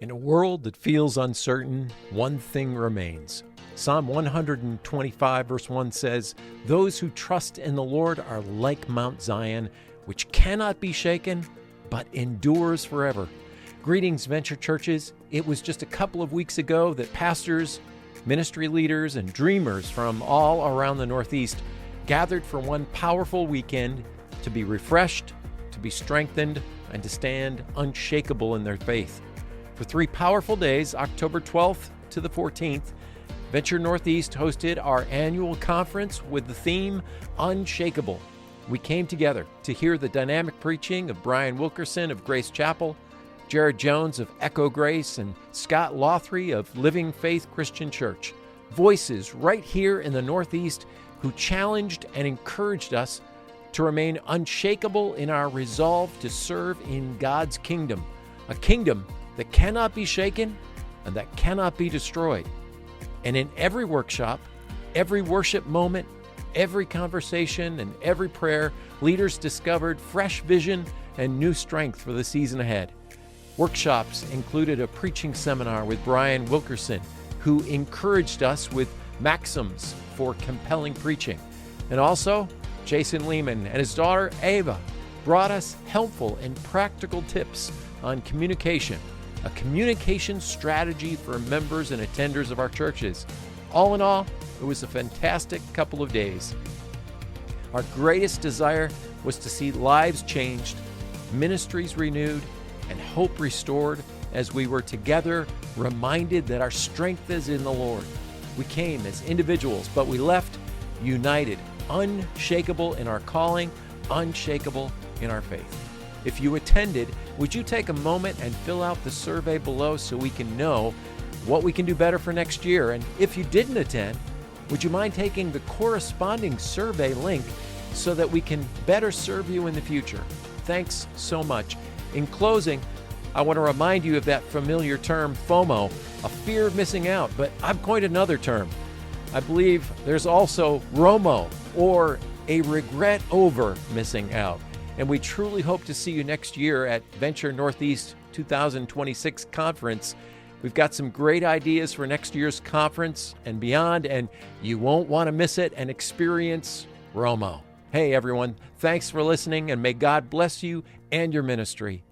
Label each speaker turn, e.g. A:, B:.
A: In a world that feels uncertain, one thing remains. Psalm 125 verse 1 says, "Those who trust in the Lord are like Mount Zion, which cannot be shaken, but endures forever." Greetings, Venture Churches. It was just a couple of weeks ago that pastors, ministry leaders, and dreamers from all around the Northeast gathered for one powerful weekend to be refreshed, to be strengthened, and to stand unshakable in their faith. For 3 powerful days, October 12th to the 14th, Venture Northeast hosted our annual conference with the theme Unshakeable. We came together to hear the dynamic preaching of Brian Wilkerson of Grace Chapel, Jared Jones of Echo Grace, and Scott Lothry of Living Faith Christian Church. Voices right here in the Northeast who challenged and encouraged us to remain unshakable in our resolve to serve in God's kingdom, a kingdom that cannot be shaken and that cannot be destroyed. And in every workshop, every worship moment, every conversation, and every prayer, leaders discovered fresh vision and new strength for the season ahead. Workshops included a preaching seminar with Brian Wilkerson, who encouraged us with maxims for compelling preaching. And also, Jason Lehman and his daughter Ava brought us helpful and practical tips on communication, a communication strategy for members and attenders of our churches. All in all, it was a fantastic couple of days. Our greatest desire was to see lives changed, ministries renewed, and hope restored as we were together reminded that our strength is in the Lord. We came as individuals, but we left united, unshakable in our calling, unshakable in our faith. If you attended, would you take a moment and fill out the survey below so we can know what we can do better for next year? And if you didn't attend, would you mind taking the corresponding survey link so that we can better serve you in the future? Thanks so much. In closing, I want to remind you of that familiar term FOMO, a fear of missing out, but I've coined another term. I believe there's also ROMO, or a regret over missing out. And we truly hope to see you next year at Venture Northeast 2026 Conference. We've got some great ideas for next year's conference and beyond, and you won't want to miss it and experience ROMO. Hey everyone, thanks for listening, and may God bless you and your ministry.